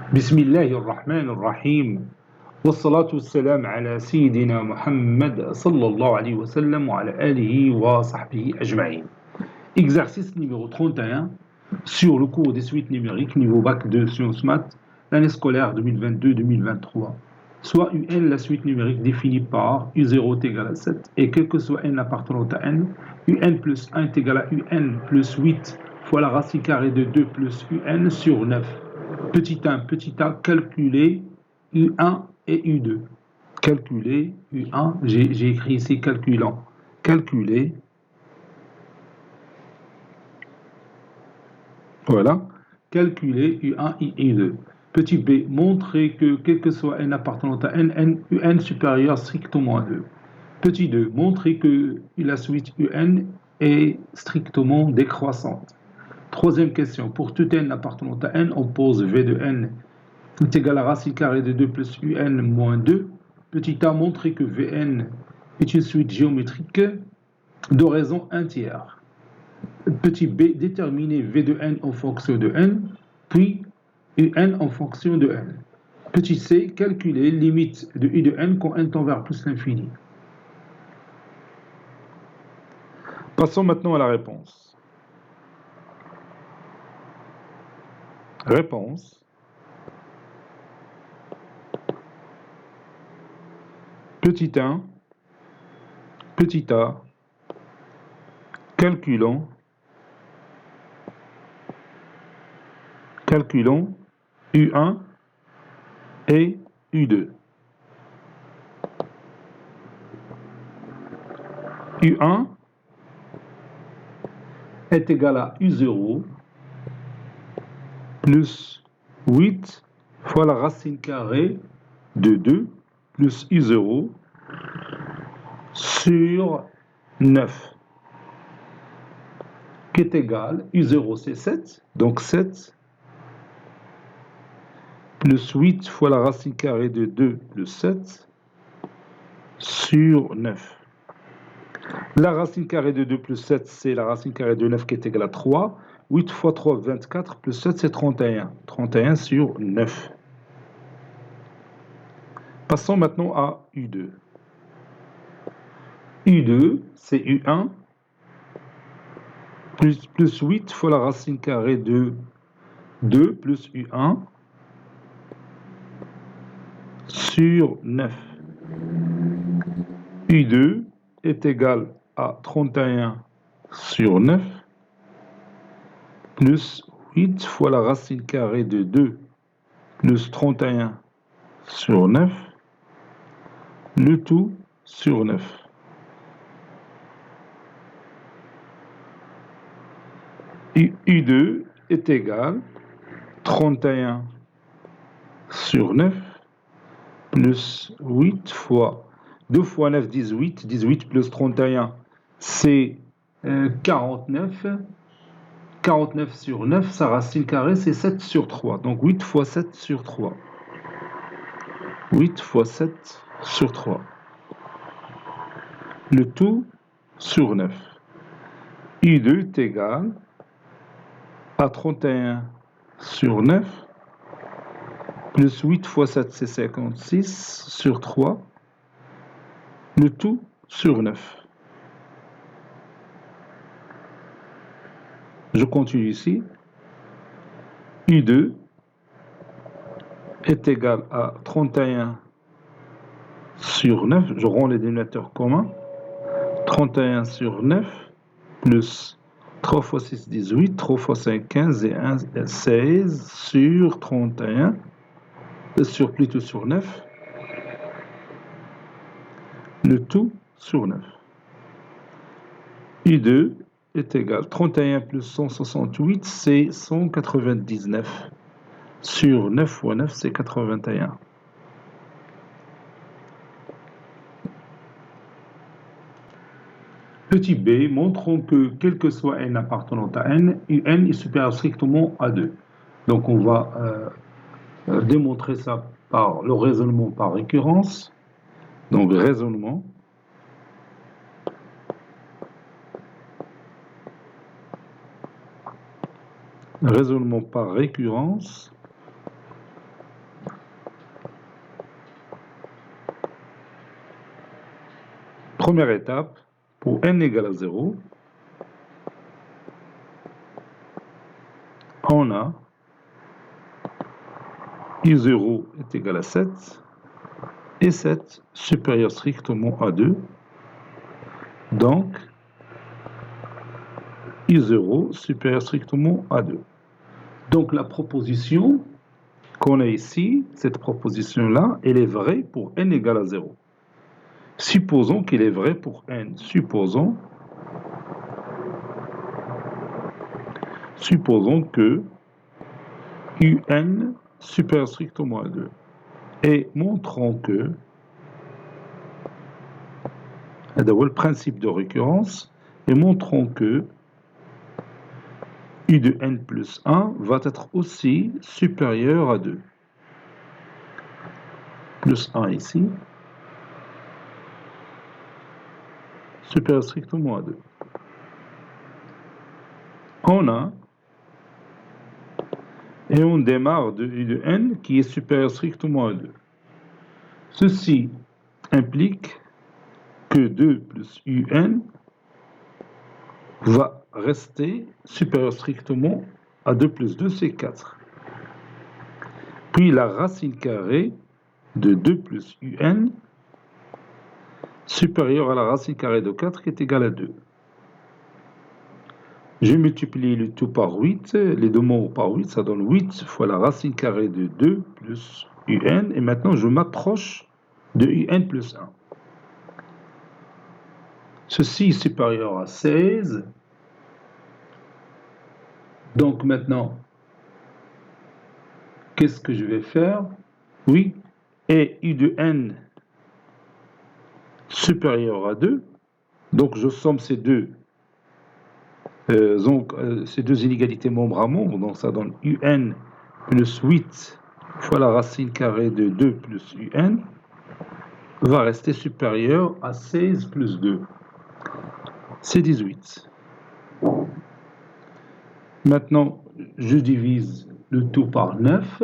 بسم الله الرحمن الرحيم والصلاة والسلام على سيدنا محمد صلى الله عليه وسلم وعلى آله وصحبه أجمعين. Exercice numéro 31 sur le cours des suites numériques niveau bac 2 sciences maths, l'année scolaire 2022-2023. Soit UN, la suite numérique définie par U0 est égal à 7 et quel que soit n appartenant à n, UN plus 1 est égal à UN plus 8 fois la racine carrée de 2 plus UN sur 9. Petit 1, petit a, calculer U1 et U2. Calculer U1, j'ai écrit ici calculant. Calculer, voilà. Calculer U1 et U2. Petit b, montrer que quel que soit n appartenant à n, UN supérieur strictement à 2. Petit 2, montrer que la suite UN est strictement décroissante. Troisième question, pour tout n appartenant à n, on pose V de n est égal à racine carrée de 2 plus UN moins 2. Petit a, montrer que Vn est une suite géométrique d'oraison entière. Petit b, déterminer V de n en fonction de n, puis UN en fonction de n. Petit c, calculer limite de U de n quand n tend vers plus l'infini. Passons maintenant à la réponse. Réponse. Petit 1, petit a, calculons U1 et U2. U1 est égal à U0 plus 8 fois la racine carrée de 2 plus U0 sur 9 qui est égal, U0 c'est 7, donc 7 plus 8 fois la racine carrée de 2 plus 7 sur 9. La racine carrée de 2 plus 7, c'est la racine carrée de 9 qui est égale à 3. 8 fois 3, 24, plus 7, c'est 31. 31 sur 9. Passons maintenant à U2. U2, c'est U1 plus 8 fois la racine carrée de 2 plus U1 sur 9. U2 est égal à 31 sur 9 plus 8 fois la racine carrée de 2 plus 31 sur 9, le tout sur 9. U2 est égal à 31 sur 9 plus 8 fois 2 fois 9, 18. 18 plus 31, c'est 49. 49 sur 9, sa racine carrée, c'est 7 sur 3. Donc 8 fois 7 sur 3. 8 fois 7 sur 3. Le tout sur 9. U2 est égal à 31 sur 9 plus 8 fois 7, c'est 56 sur 3. Le tout sur 9. Je continue ici. U2 est égal à 31 sur 9. Je rends les dénominateurs communs. 31 sur 9 plus 3 fois 6, 18. 3 fois 5, 15 et 1, 16 sur 31. Plutôt sur 9. Le tout sur 9. U2 est égal 31 plus 168, c'est 199. Sur 9 fois 9, c'est 81. Petit b, montrons que quel que soit n appartenant à n, UN est supérieur strictement à 2. Donc on va démontrer ça par le raisonnement par récurrence. Donc raisonnement. Raisonnement par récurrence. Première étape, pour n égale à 0, on a I0 est égal à 7, et 7 supérieur strictement à 2. Donc, I0 supérieur strictement à 2. Donc, la proposition qu'on a ici, cette proposition-là, elle est vraie pour n égale à 0. Supposons qu'elle est vraie pour n. Supposons que un supérieur strictement à 2. Et montrons que, d'abord le principe de récurrence, et montrons que u de n plus 1 va être aussi supérieur à 2. Plus 1 ici, supérieur strictement à 2. On a, et on démarre de u de n qui est supérieur strictement à 2. Ceci implique que 2 plus un va rester supérieur strictement à 2 plus 2, c'est 4. Puis la racine carrée de 2 plus un supérieure à la racine carrée de 4 qui est égale à 2. Je multiplie le tout par 8, les deux membres par 8, ça donne 8 fois la racine carrée de 2 plus un, et maintenant je m'approche de un plus 1. Ceci est supérieur à 16. Donc maintenant, qu'est-ce que je vais faire? Oui, et u de n supérieur à 2. Donc je somme ces deux inégalités membre à membre. Donc ça donne un plus 8 fois la racine carrée de 2 plus un va rester supérieur à 16 plus 2. C'est 18. Maintenant, je divise le tout par 9.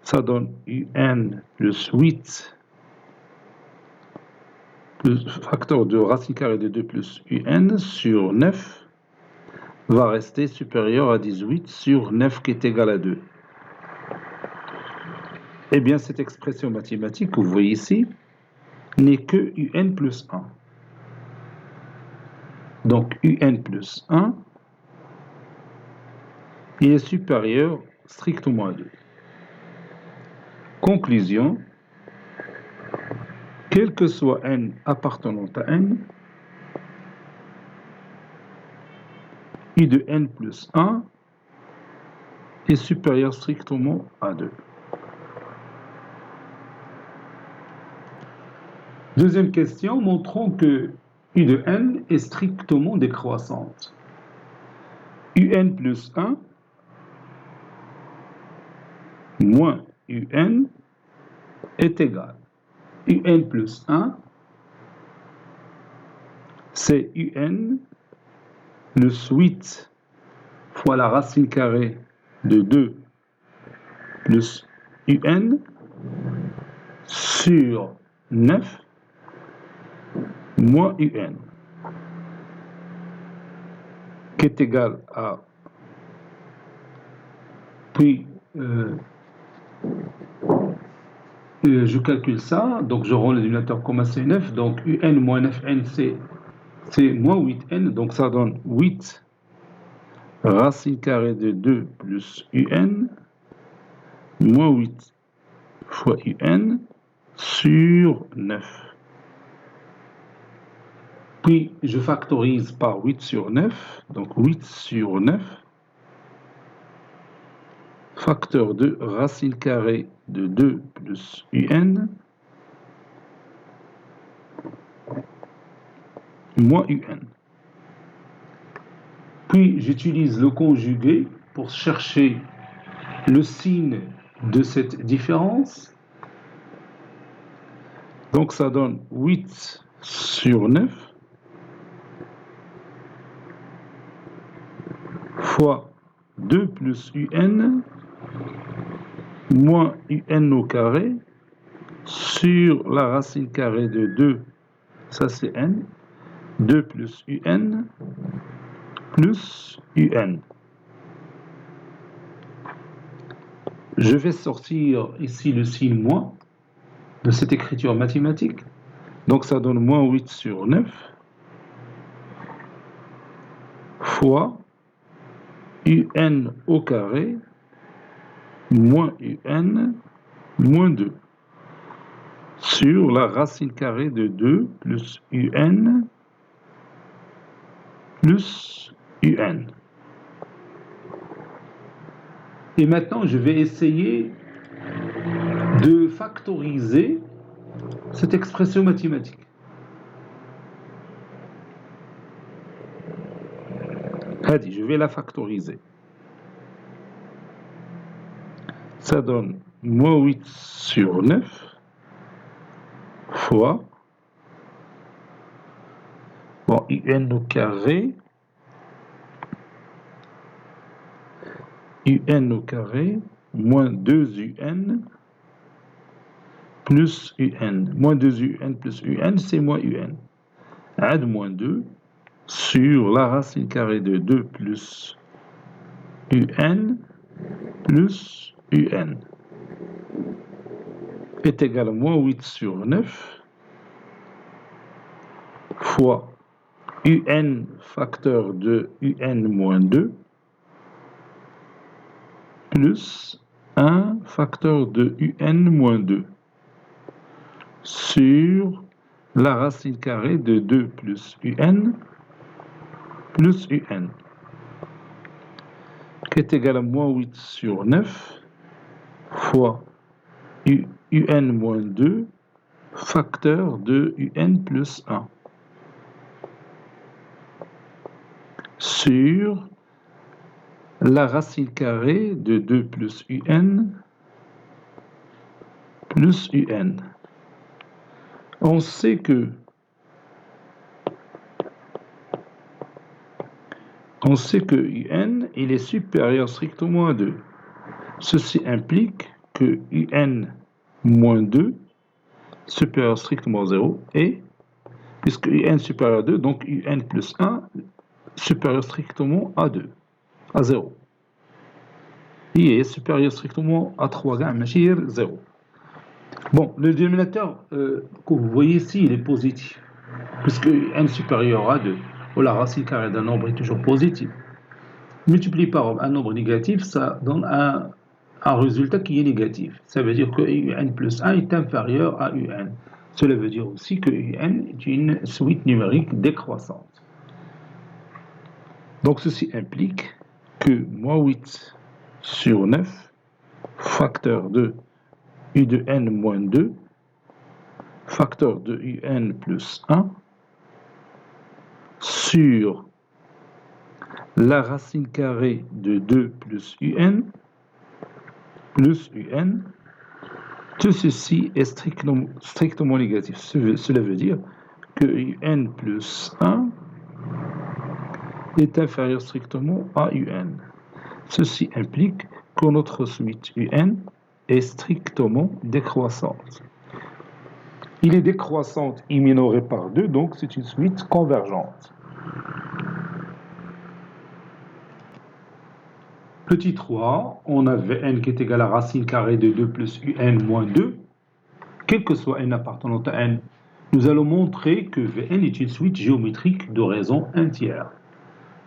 Ça donne un plus 8 plus facteur de racine carrée de 2 plus un sur 9 va rester supérieur à 18 sur 9 qui est égal à 2. Eh bien, cette expression mathématique que vous voyez ici n'est que un plus 1. Donc, un plus 1 il est supérieur strictement à 2. Conclusion, quel que soit n appartenant à n, u de n plus 1 est supérieur strictement à 2. Deuxième question, montrons que u de n est strictement décroissante. un plus 1 moins un est égal. un plus 1, c'est un plus 8 fois la racine carrée de 2 plus un sur 9 moins un, qui est égal à, puis je calcule ça, donc je rends le dénominateur comme c'est 9, donc un moins 9n c'est moins 8n, donc ça donne 8 racine carrée de 2 plus un moins 8 fois un sur 9. Puis je factorise par 8 sur 9, donc 8 sur 9, facteur de racine carrée de 2 plus un moins un. Puis j'utilise le conjugué pour chercher le signe de cette différence. Donc ça donne 8 sur 9 fois 2 plus un moins un au carré sur la racine carrée de 2 ça c'est n, 2 plus un plus un. Je vais sortir ici le signe moins de cette écriture mathématique. Donc ça donne moins 8 sur 9 fois un au carré moins un moins 2 sur la racine carrée de 2 plus un plus un. Et maintenant, je vais essayer de factoriser cette expression mathématique. Allez, je vais la factoriser. Ça donne moins 8 sur 9 fois un au carré moins 2 un plus un. Moins 2 un plus un, c'est moins un. Add moins 2 sur la racine carrée de 2 plus un plus un est égal à moins 8 sur 9 fois un facteur de un moins 2 plus 1 facteur de un moins 2 sur la racine carrée de 2 plus un plus un qui est égal à moins 8 sur 9 fois un moins 2 facteur de un plus 1 sur la racine carrée de 2 plus un plus un. On sait que un il est supérieur strictement à 2. Ceci implique que un moins 2 supérieur strictement à 0 et puisque un supérieur à 2, donc un plus 1 supérieur strictement à 2, à 0. Il est supérieur strictement à 3, ماشي 0. Bon, le dénominateur que vous voyez ici, il est positif, puisque n supérieur à 2, ou la racine carrée d'un nombre est toujours positive. Multiplié par un nombre négatif, ça donne un résultat qui est négatif. Ça veut dire que un plus 1 est inférieur à un. Cela veut dire aussi que un est une suite numérique décroissante. Donc ceci implique que moins 8 sur 9, facteur de u de n moins 2, facteur de un plus 1, sur la racine carrée de 2 plus un, tout ceci est strictement négatif. Cela veut dire que un plus 1 est inférieur strictement à un. Ceci implique que notre suite un est strictement décroissante. Il est décroissante et minoré par 2, donc c'est une suite convergente. Petit 3, on avait n qui est égal à racine carrée de 2 plus un moins 2. Quel que soit n appartenant à n, nous allons montrer que Vn est une suite géométrique de raisons entières.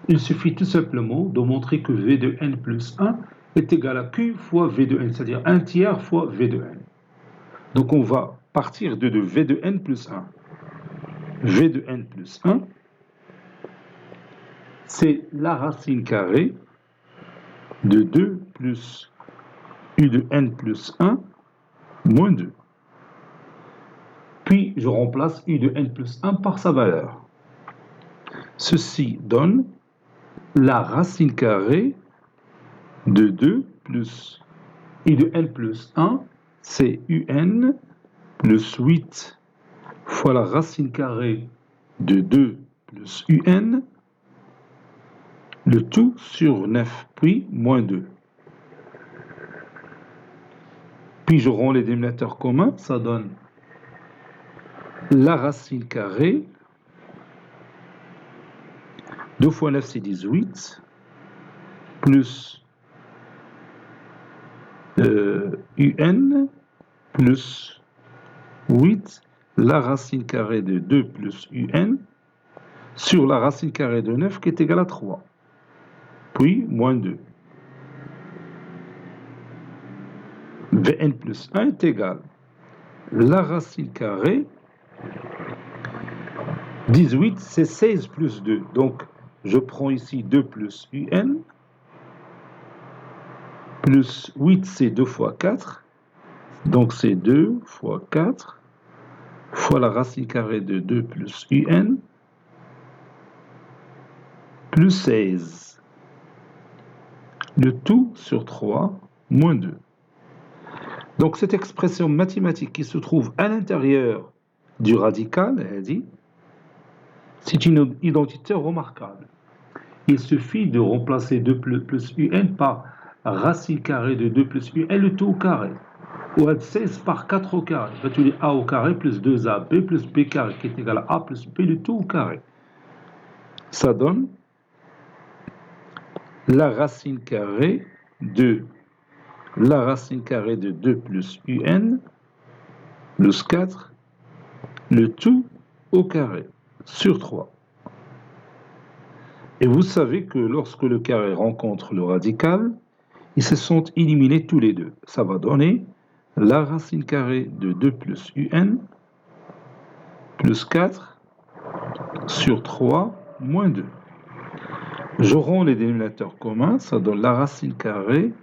Il suffit tout simplement de montrer que V de n plus 1 est égal à Q fois V de n, c'est-à-dire 1 tiers fois V de n. Donc on va partir de V de n plus 1. V de n plus 1, c'est la racine carrée de 2 plus u de n plus 1 moins 2. Puis je remplace u de n plus 1 par sa valeur. Ceci donne la racine carrée de 2 plus u de n plus 1, c'est un plus 8 fois la racine carrée de 2 plus un, le tout sur 9, puis moins 2. Puis je rends les dénominateurs communs, ça donne la racine carrée, 2 fois 9 c'est 18, plus un plus 8, la racine carrée de 2 plus un, sur la racine carrée de 9 qui est égale à 3, puis moins 2. Vn plus 1 est égal à la racine carrée, 18 c'est 16 plus 2, donc je prends ici 2 plus un, plus 8 c'est 2 fois 4, donc c'est 2 fois 4, fois la racine carrée de 2 plus un, plus 16. Le tout sur 3, moins 2. Donc cette expression mathématique qui se trouve à l'intérieur du radical, elle dit, c'est une identité remarquable. Il suffit de remplacer 2 plus un par racine carrée de 2 plus un, le tout au carré. Ou 16 par 4 au carré. Tu dis a au carré plus 2ab plus b carré qui est égal à a plus b, le tout au carré. Ça donne la racine carrée de la racine carrée de 2 plus un plus 4, le tout au carré, sur 3. Et vous savez que lorsque le carré rencontre le radical, ils se sont éliminés tous les deux. Ça va donner la racine carrée de 2 plus un plus 4 sur 3 moins 2. Je rends les dénominateurs communs, ça donne la racine carrée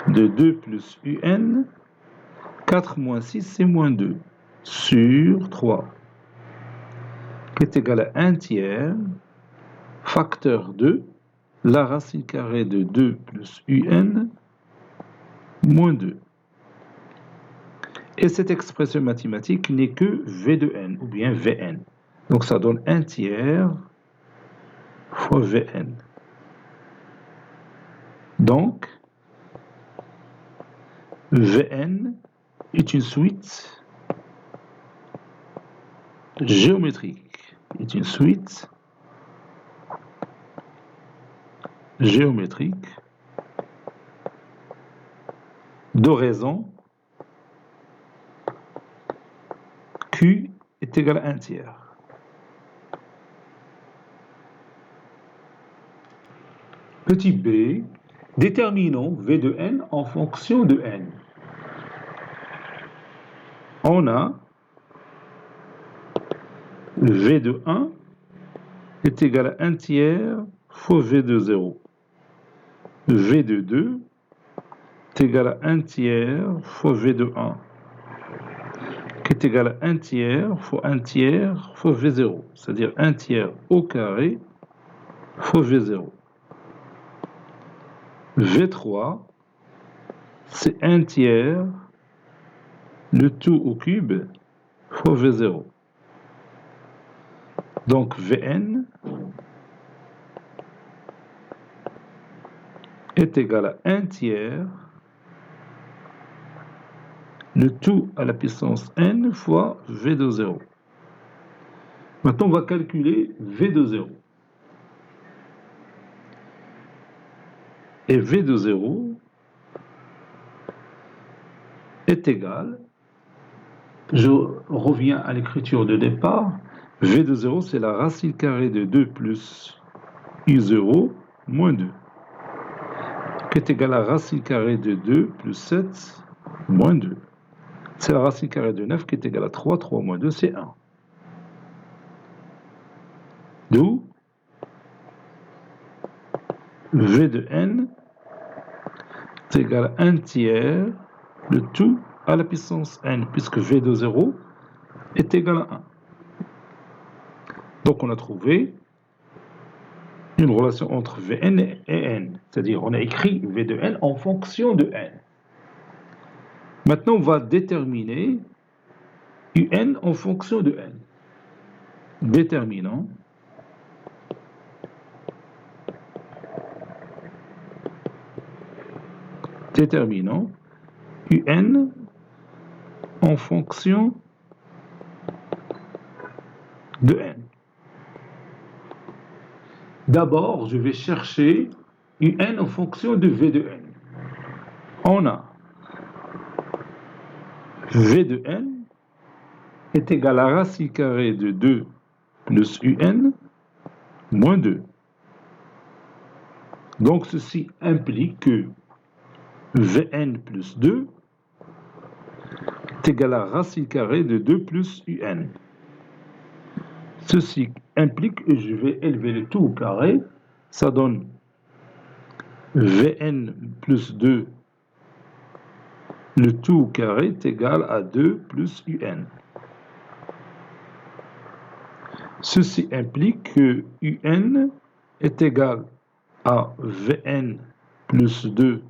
de 2 plus un, 4 moins 6 c'est moins 2, sur 3, qui est égal à 1 tiers, facteur 2, la racine carrée de 2 plus un, moins 2. Et cette expression mathématique n'est que V de n, ou bien Vn. Donc ça donne 1 tiers fois Vn. Donc, Vn est une suite géométrique. Est une suite géométrique d'oraisons Q est égal à 1 tiers. Petit b, déterminons V de n en fonction de n. On a V de 1 est égal à 1 tiers fois V de 0. V de 2 est égal à 1 tiers fois V de 1, qui est égal à 1 tiers fois 1 tiers fois V0, c'est-à-dire 1 tiers au carré fois V0. V3, c'est 1 tiers, le tout au cube, fois V0. Donc Vn est égal à 1 tiers, le tout à la puissance n fois V de 0. Maintenant, on va calculer V de 0. Et V de 0 est égal, je reviens à l'écriture de départ, V de 0 c'est la racine carrée de 2 plus I0 moins 2, qui est égal à la racine carrée de 2 plus 7 moins 2. C'est la racine carrée de 9 qui est égale à 3, 3 moins 2 c'est 1. D'où V de n est égal à 1 tiers, le tout à la puissance n, puisque V de 0 est égal à 1. Donc on a trouvé une relation entre Vn et n, c'est-à-dire on a écrit V de n en fonction de n. Maintenant on va déterminer Un en fonction de n. Déterminant Un en fonction de n. D'abord, je vais chercher un en fonction de v de n. On a v de n est égal à racine carrée de 2 plus un moins 2. Donc, ceci implique que Vn plus 2 est égal à racine carrée de 2 plus un. Ceci implique que je vais élever le tout au carré. Ça donne Vn plus 2, le tout au carré est égal à 2 plus un. Ceci implique que un est égal à Vn plus 2,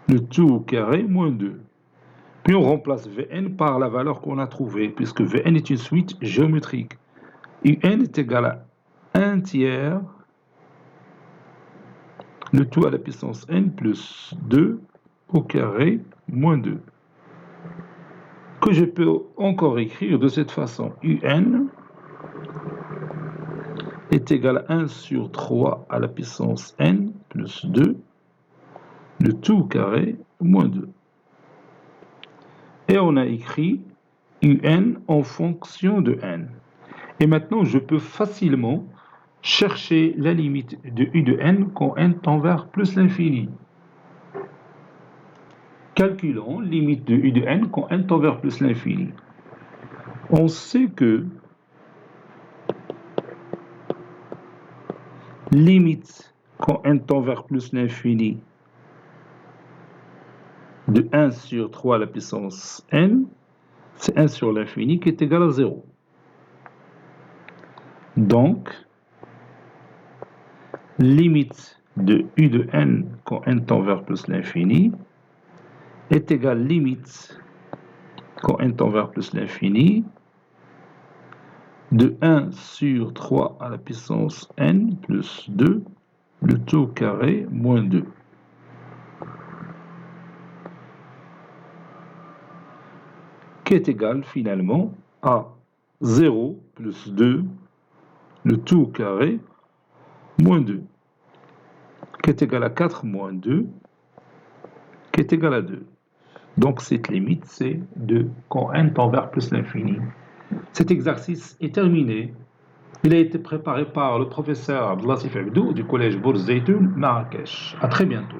le tout au carré moins 2. Puis on remplace Vn par la valeur qu'on a trouvée, puisque Vn est une suite géométrique. Un est égal à 1 tiers, le tout à la puissance n plus 2 au carré moins 2. Que je peux encore écrire de cette façon. Un est égal à 1 sur 3 à la puissance n plus 2, le tout au carré moins 2. Et on a écrit un en fonction de n. Et maintenant, je peux facilement chercher la limite de u de n quand n tend vers plus l'infini. Calculons limite de u de n quand n tend vers plus l'infini. On sait que limite quand n tend vers plus l'infini de 1 sur 3 à la puissance n, c'est 1 sur l'infini qui est égal à 0. Donc, limite de u de n quand n tend vers plus l'infini est égale limite quand n tend vers plus l'infini de 1 sur 3 à la puissance n plus 2, le tout au carré moins 2. Qui est égal finalement à 0 plus 2, le tout au carré moins 2. Qui est égal à 4 moins 2, qui est égal à 2. Donc cette limite, c'est de quand n tend vers plus l'infini. Cet exercice est terminé. Il a été préparé par le professeur Abdelatif Abdou du collège Bourz Zeytoun, Marrakech. À très bientôt.